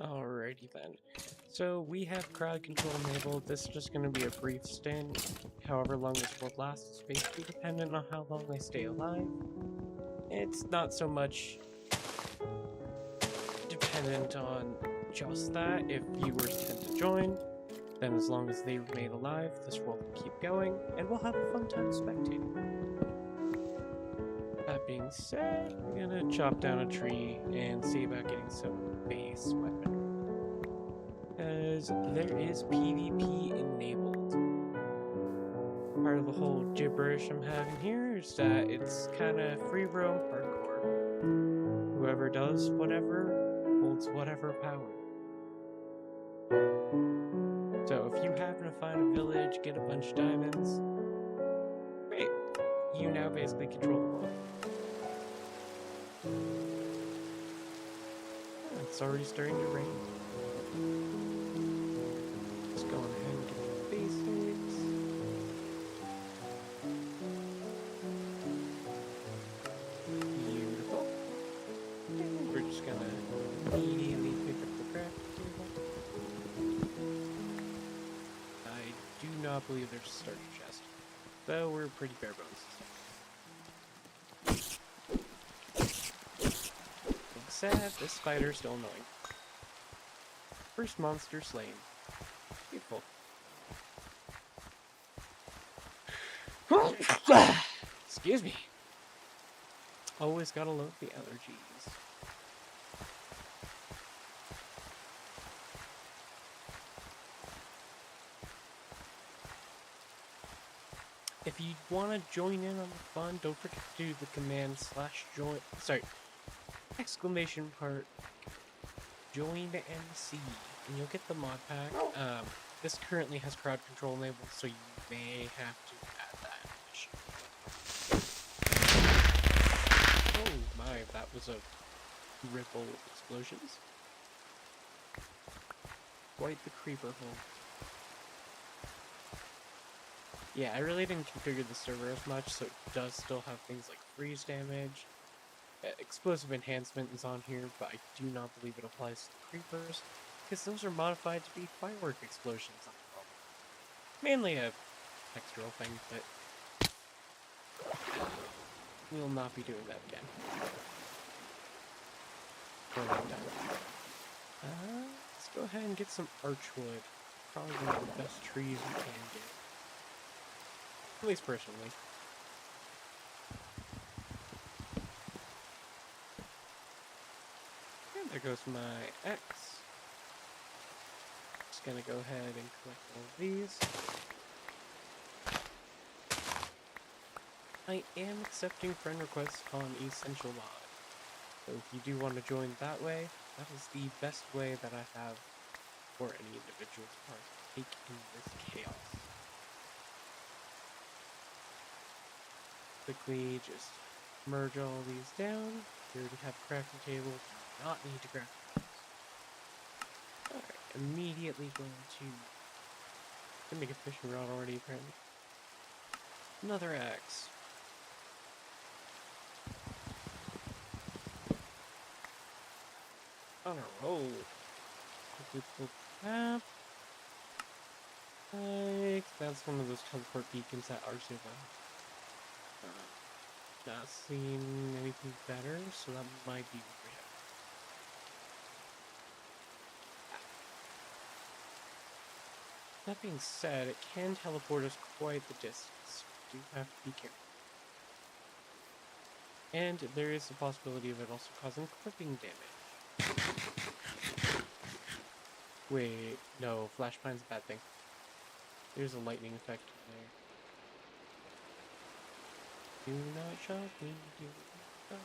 Alrighty then. So we have crowd control enabled. This is just going to be a brief stint. However long this world lasts is basically dependent on how long I stay alive. It's not so much dependent on just that. If viewers tend to join, then as long as they remain alive, this world will keep going, and we'll have a fun time spectating. That being said, we're gonna chop down a tree and see about getting some base weaponry. Because there is PvP enabled. Part of the whole gibberish I'm having here is that it's kind of free roam hardcore. Whoever does whatever holds whatever power. So if you happen to find a village, get a bunch of diamonds, great. You now basically control the world. It's already starting to rain. Just going ahead and get the basics. Beautiful. And we're just gonna immediately pick up the crafting table. I do not believe there's a starter chest, though we're pretty bare bones. Sad, this spider's still annoying. First monster slain. Beautiful. Excuse me. Always gotta love the allergies. If you want to join in on the fun, don't forget to do the command /join. Sorry. Exclamation part. joinmc, and you'll get the mod pack. This currently has crowd control enabled, so you may have to add that initially. Oh my, that was a ripple explosions. Quite the creeper hole. Yeah, I really didn't configure the server as much, so it does still have things like freeze damage. Explosive enhancement is on here, but I do not believe it applies to the creepers, because those are modified to be firework explosions on the world. Mainly a textural thing, but we'll not be doing that again. For a long time. Let's go ahead and get some archwood. Probably one of the best trees we can get. At least personally. And there goes my axe. Just gonna go ahead and collect all of these. I am accepting friend requests on Essential Mod. So if you do want to join that way, that is the best way that I have for any individual to partake in this chaos. Quickly just merge all these down. We already have a crafting table, do not need to craft those. Alright, immediately going to make a fishing rod already apparently. Another axe. On a roll. Quickly pull the map. Like, that's one of those teleport beacons that are super. Not seeing anything better, so that might be what we have. That being said, it can teleport us quite the distance. You do have to be careful. And there is the possibility of it also causing clipping damage. Wait, no, flashpoint's a bad thing. There's a lightning effect in there. Do not shock me, do not.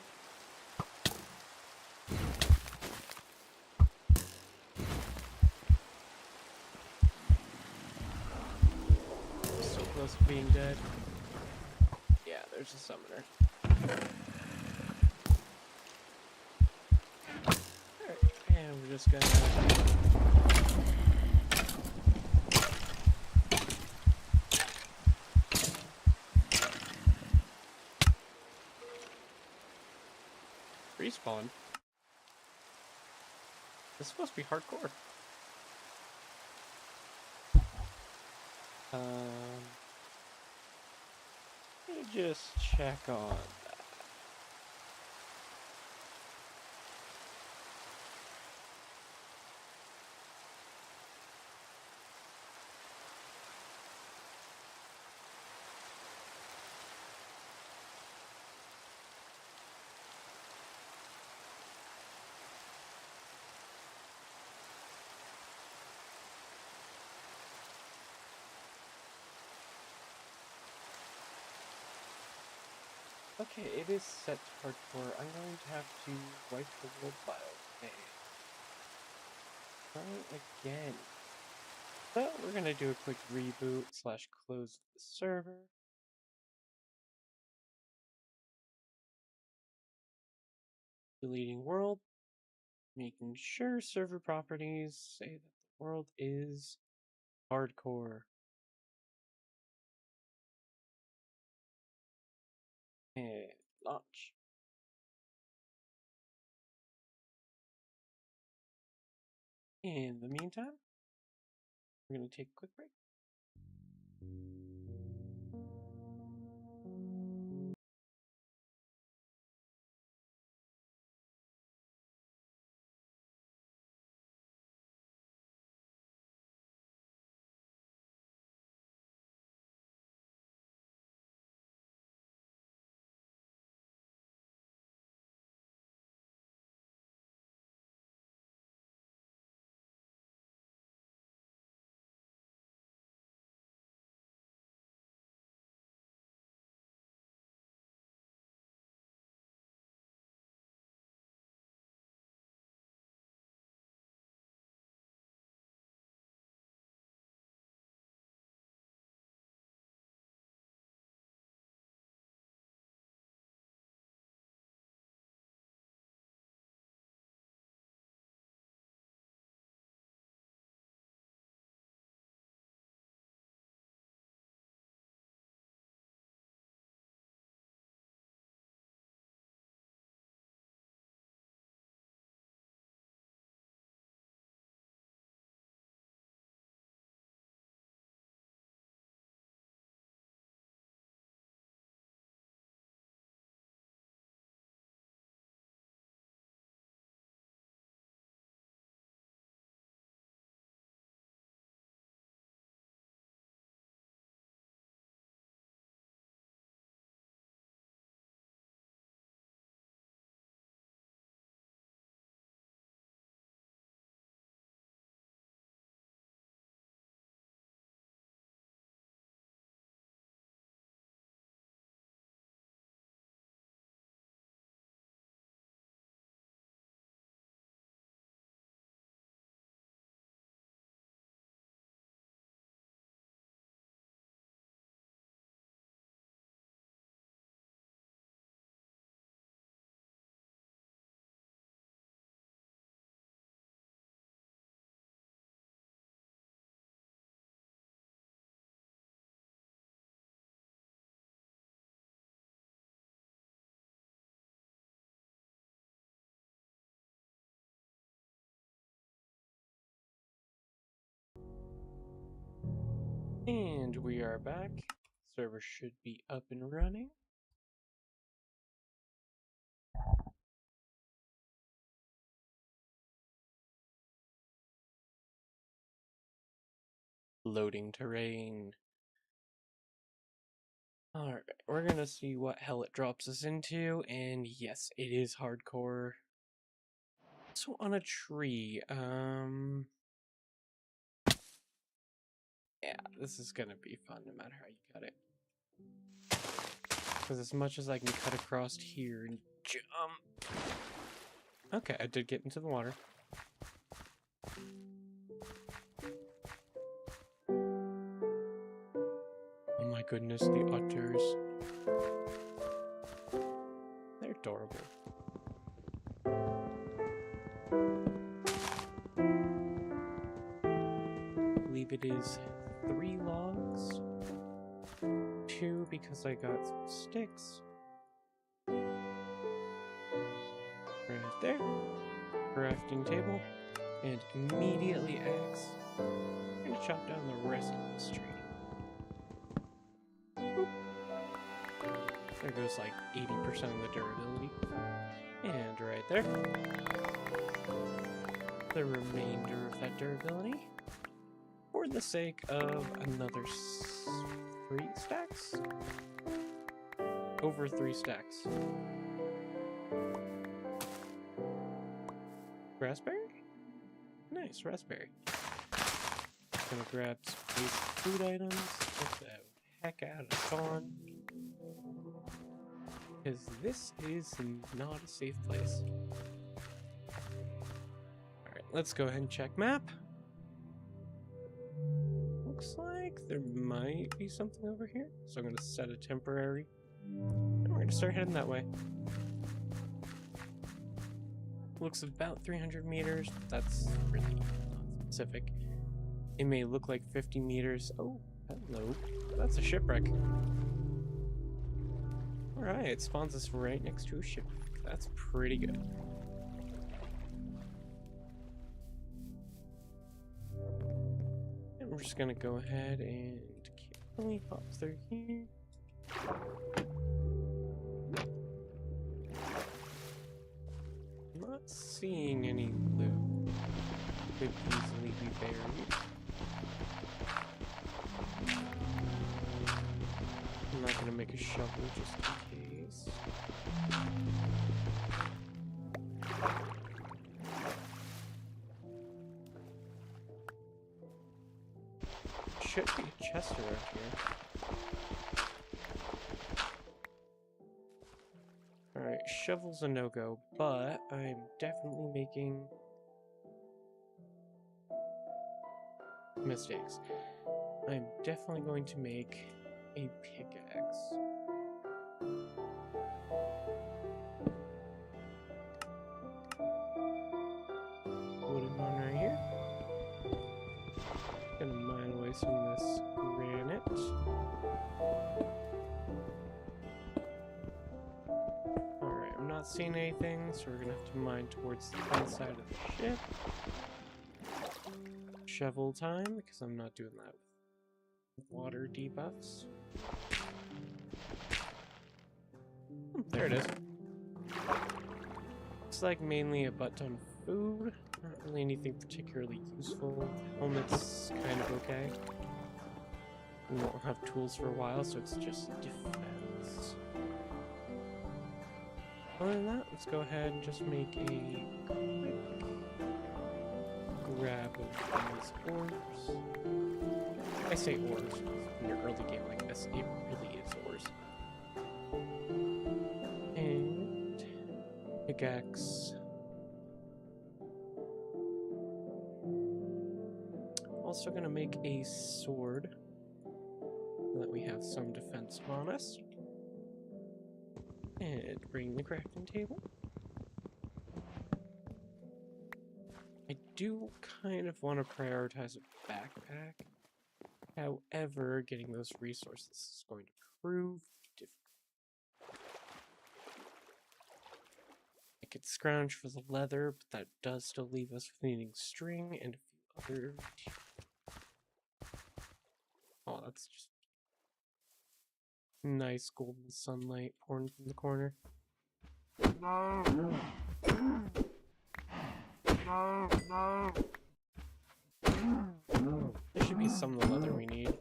So close to being dead. Yeah, there's a summoner. Alright, and we're just gonna... respawn. This is supposed to be hardcore. Let me just check on that. Okay, it is set to hardcore. I'm going to have to wipe the world file. Okay. Try again. So we're gonna do a quick reboot / close the server. Deleting world. Making sure server properties say that the world is hardcore. And launch. In the meantime, we're going to take a quick break. And we are back. Server should be up and running. Loading terrain. Alright, we're gonna see what hell it drops us into, and yes, it is hardcore. So on a tree, yeah, this is gonna be fun no matter how you cut it. Because as much as I can cut across here and jump. Okay, I did get into the water. Oh my goodness, the otters. They're adorable. I believe it is 3 logs. 2 because I got some sticks. Right there. Crafting table. And immediately X. I'm gonna chop down the rest of this tree. Boop. There goes like 80% of the durability. And right there. The remainder of that durability. For the sake of another 3 stacks? Over 3 stacks. Raspberry? Nice, raspberry. Gonna grab some basic food items, get the heck out of Dawn. Because this is not a safe place. Alright, let's go ahead and check map. Looks like there might be something over here. So I'm gonna set a temporary. And we're gonna start heading that way. Looks about 300 meters, but that's really not specific. It may look like 50 meters. Oh, hello. That's a shipwreck. Alright, it spawns us right next to a shipwreck. That's pretty good. And we're just gonna go ahead and carefully hop through here. I'm not seeing any loot. Could easily be buried. I'm not gonna make a shovel just in case. Should be a chest around here. Alright, shovel's a no-go, but I'm definitely making mistakes. I'm definitely going to make a pickaxe. Wooden one right here. Gonna mine away some of this granite. Alright, I'm not seeing anything, so we're gonna have to mine towards the inside of the ship. Shovel time, because I'm not doing that with water debuffs. There it is. Looks like mainly a butt ton of food. Not really anything particularly useful. Helmet's kind of okay. We won't have tools for a while, so it's just defense. Other than that, let's go ahead and just make a quick grab of these ores. I say ores, in your early game like this, it really is ores. And pickaxe. Also gonna make a sword so that we have some defense on us. And bring the crafting table. I do kind of want to prioritize a backpack. However, getting those resources is going to prove difficult. I could scrounge for the leather, but that does still leave us with needing string and a few other... Oh, that's just nice golden sunlight pouring from the corner. No. No, no. There should be some of the leather we need.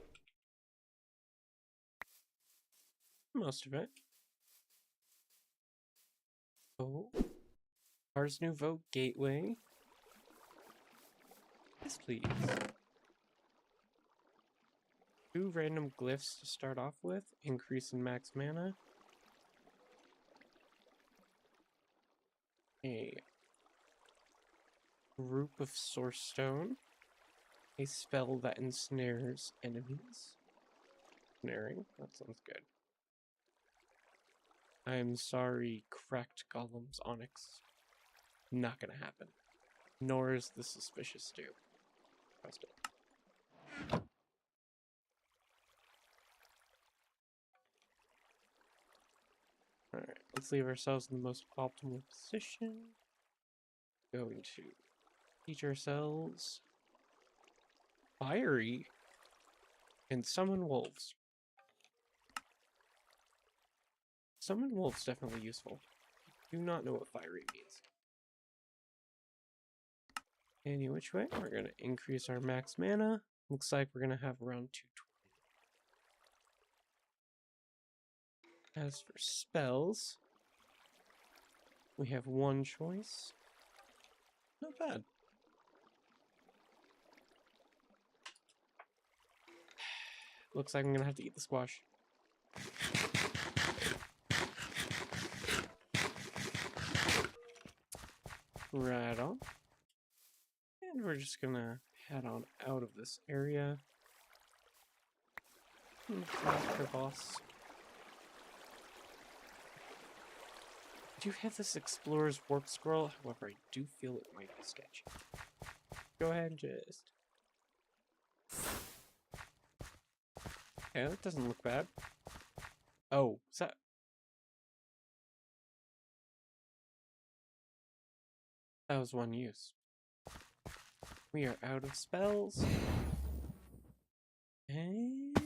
Most of it. Oh. Ars Nouveau Gateway. Yes, please. 2 random glyphs to start off with. Increase in max mana. A group of source stone. A spell that ensnares enemies. Snaring? That sounds good. I'm sorry, cracked golems, Onyx. Not gonna happen. Nor is the suspicious stew. Trust it. Alright, let's leave ourselves in the most optimal position. Going to Teach ourselves fiery and summon wolves. Summon wolves definitely useful. Do not know what fiery means. Any which way, we're gonna increase our max mana. Looks like we're gonna have around 220. As for spells, we have one choice. Not bad. Looks like I'm gonna have to eat the squash. Right on. And we're just gonna head on out of this area. After boss. I do have this Explorer's Warp Scroll, however, I do feel it might be sketchy. Go ahead and just... Yeah, that doesn't look bad. Oh, is that... That was one use. We are out of spells. And...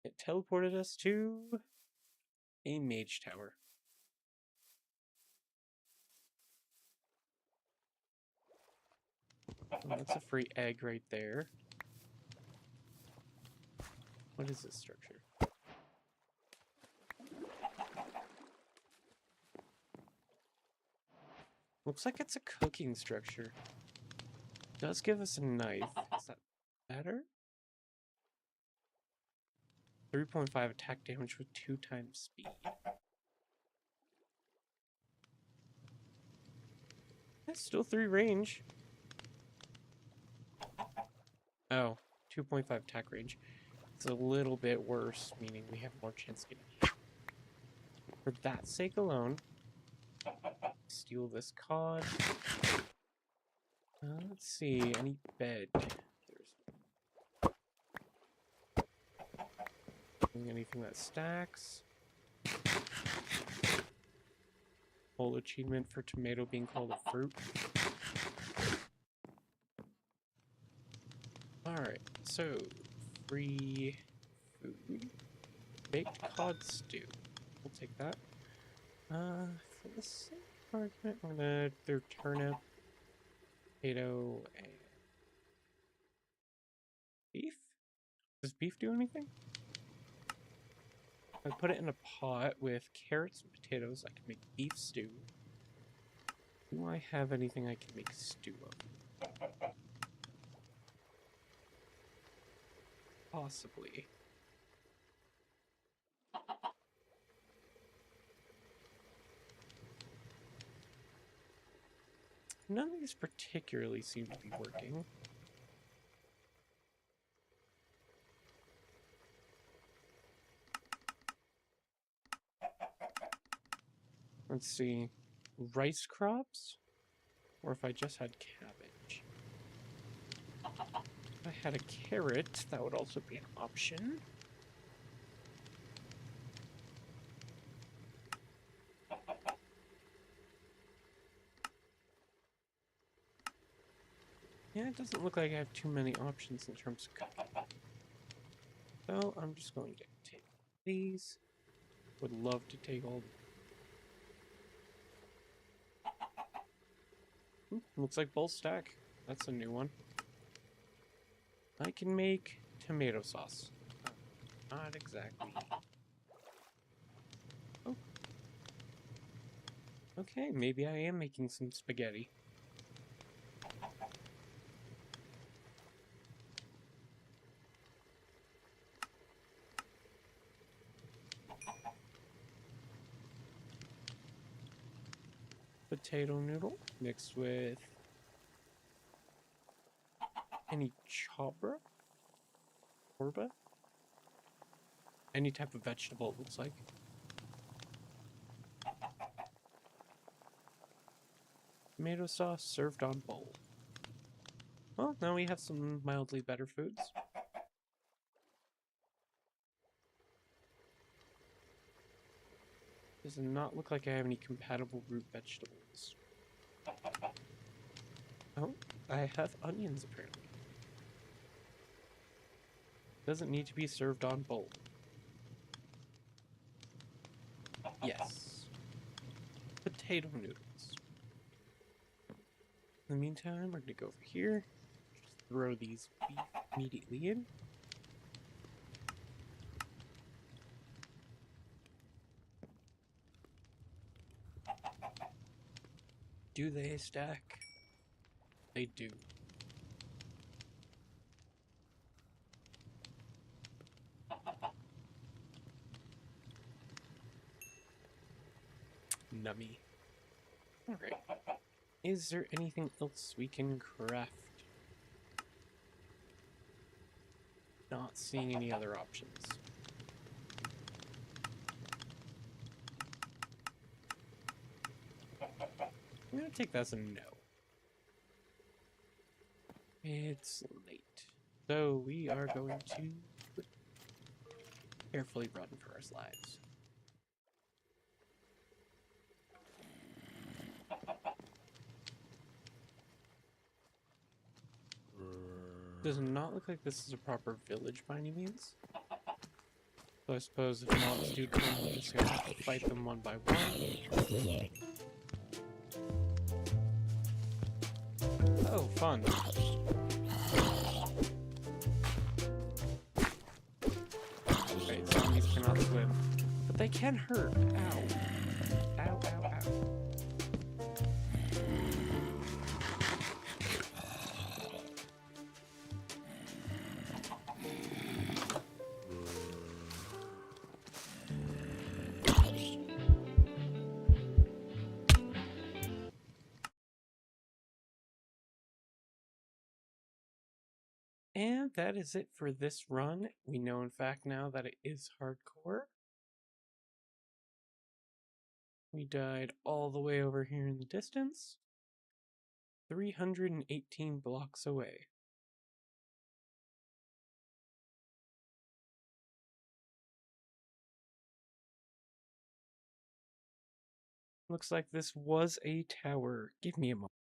it teleported us to... a mage tower. Oh, that's a free egg right there. What is this structure? Looks like it's a cooking structure. Does give us a knife. Is that better? 3.5 attack damage with 2 times speed. That's still 3 range. Oh, 2.5 attack range. It's a little bit worse, meaning we have more chance of getting hit. For that sake alone, steal this cod. Let's see, any bed. There's anything that stacks. Whole achievement for tomato being called a fruit. Alright, so free food. Baked cod stew. We'll take that. For the sake of argument, I'm gonna do turnip, potato, and beef? Does beef do anything? If I put it in a pot with carrots and potatoes, I can make beef stew. Do I have anything I can make stew of? Possibly. None of these particularly seem to be working. Let's see. Rice crops? Or if I just had cabbage. If I had a carrot, that would also be an option. Yeah, it doesn't look like I have too many options in terms of cooking. So I'm just going to take these. Would love to take all. Looks like bowl stack. That's a new one. I can make tomato sauce. Not exactly. Oh. Okay, maybe I am making some spaghetti. Potato noodle mixed with any chorba? Any type of vegetable, it looks like. Tomato sauce served on bowl. Well, now we have some mildly better foods. Does not look like I have any compatible root vegetables. Oh, I have onions apparently. Doesn't need to be served on bowl. Yes. Potato noodles. In the meantime, we're gonna go over here. Just throw these beef immediately in. Do they stack? They do. Nummy. Alright. Is there anything else we can craft? Not seeing any other options. I'm gonna take that as a no. It's late. So we are going to carefully run for our lives. Does not look like this is a proper village by any means. So I suppose if mobs do come, we're just gonna have to fight them one by one. Oh, fun. Right, zombies cannot swim. But they can hurt. Ow. Ow, ow, ow. And that is it for this run. We know in fact now that it is hardcore. We died all the way over here in the distance. 318 blocks away. Looks like this was a tower. Give me a moment.